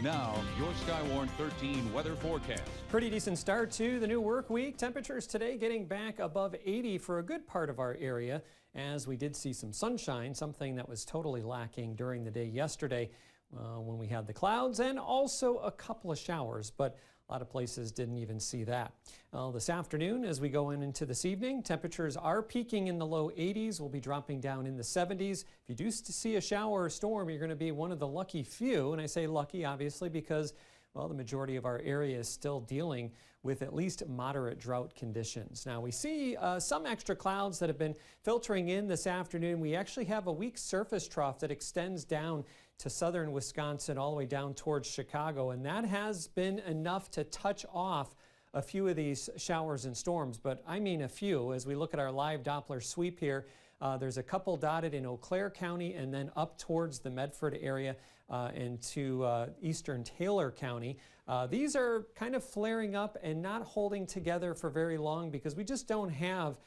Now, your SkyWarn 13 weather forecast. Pretty decent start to the new work week. Temperatures today getting back above 80 for a good part of our area, as we did see some sunshine, something that was totally lacking during the day yesterday when we had the clouds, and also a couple of showers, but a lot of places didn't even see that. This afternoon, as we go into this evening, temperatures are peaking in the low 80s. We'll be dropping down in the 70s. If you do see a shower or storm, you're going to be one of the lucky few. And I say lucky, obviously, because, well, the majority of our area is still dealing with at least moderate drought conditions. Now, we see some extra clouds that have been filtering in this afternoon. We actually have a weak surface trough that extends down to southern Wisconsin all the way down towards Chicago, and that has been enough to touch off a few of these showers and storms, but I mean a few. As we look at our live Doppler sweep here, there's a couple dotted in Eau Claire County and then up towards the Medford area into eastern Taylor County. These are kind of flaring up and not holding together for very long because we just don't have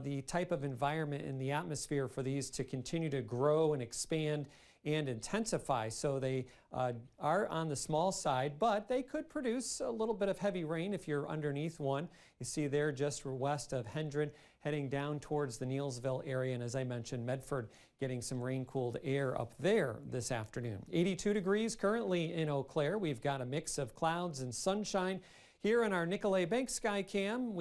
the type of environment in the atmosphere for these to continue to grow and expand and intensify. So they are on the small side, but they could produce a little bit of heavy rain if you're underneath one. You see there just west of Hendron, heading down towards the Neillsville area, and as I mentioned, Medford getting some rain-cooled air up there this afternoon. 82 degrees currently in Eau Claire. We've got a mix of clouds and sunshine. Here on our Nicolet Bank Skycam,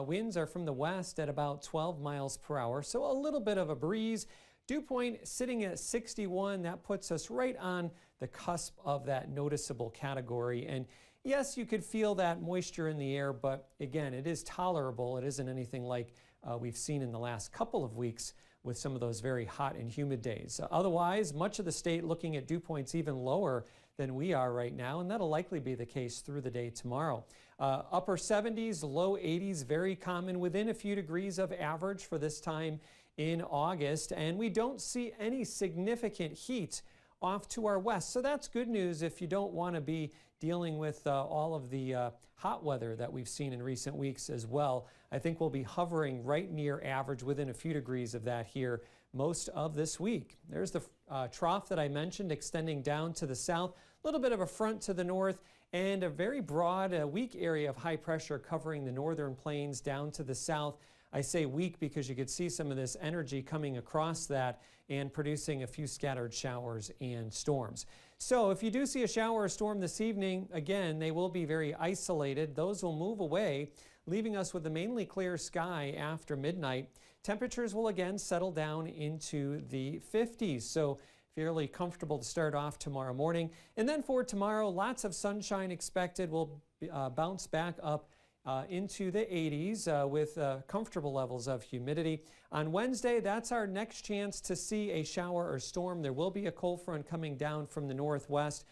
winds are from the west at about 12 miles per hour, so a little bit of a breeze. Dew point sitting at 61, that puts us right on the cusp of that noticeable category. And yes, you could feel that moisture in the air, but again, it is tolerable. It isn't anything like we've seen in the last couple of weeks with some of those very hot and humid days. Otherwise, much of the state looking at dew points even lower than we are right now, and that'll likely be the case through the day tomorrow. Upper 70s, low 80s, very common, within a few degrees of average for this time in August, and we don't see any significant heat off to our west. So that's good news if you don't want to be dealing with all of the hot weather that we've seen in recent weeks as well. I think we'll be hovering right near average, within a few degrees of that here most of this week. There's the trough that I mentioned extending down to the south, a little bit of a front to the north, and a very broad, weak area of high pressure covering the northern plains down to the south. I say weak because you could see some of this energy coming across that and producing a few scattered showers and storms. So if you do see a shower or storm this evening, again, they will be very isolated. Those will move away, leaving us with a mainly clear sky after midnight. Temperatures will again settle down into the 50s. So fairly comfortable to start off tomorrow morning. And then for tomorrow, lots of sunshine expected. We'll bounce back up into the 80s with comfortable levels of humidity. On Wednesday, that's our next chance to see a shower or storm. There will be a cold front coming down from the northwest.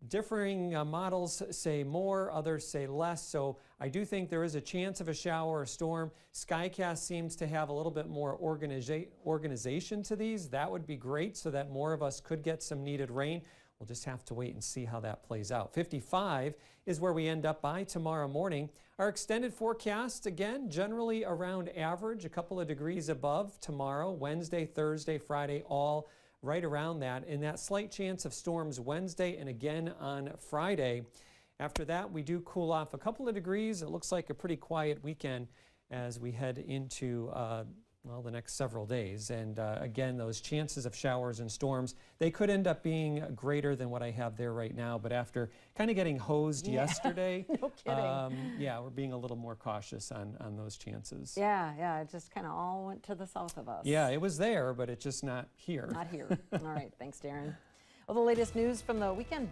Differing models say more, others say less, so I do think there is a chance of a shower or storm. SkyCast seems to have a little bit more organization to these. That would be great so that more of us could get some needed rain. We'll just have to wait and see how that plays out. 55 is where we end up by tomorrow morning. Our extended forecast, again, generally around average, a couple of degrees above tomorrow, Wednesday, Thursday, Friday, all right around that. And that slight chance of storms Wednesday and again on Friday. After that, we do cool off a couple of degrees. It looks like a pretty quiet weekend as we head into well, the next several days. And again, those chances of showers and storms, they could end up being greater than what I have there right now. But after kind of getting hosed yesterday, no kidding. Yeah, we're being a little more cautious on those chances. Yeah, it just kind of all went to the south of us. Yeah, it was there, but it's just not here. Not here. All right, thanks, Darren. Well, the latest news from the weekend.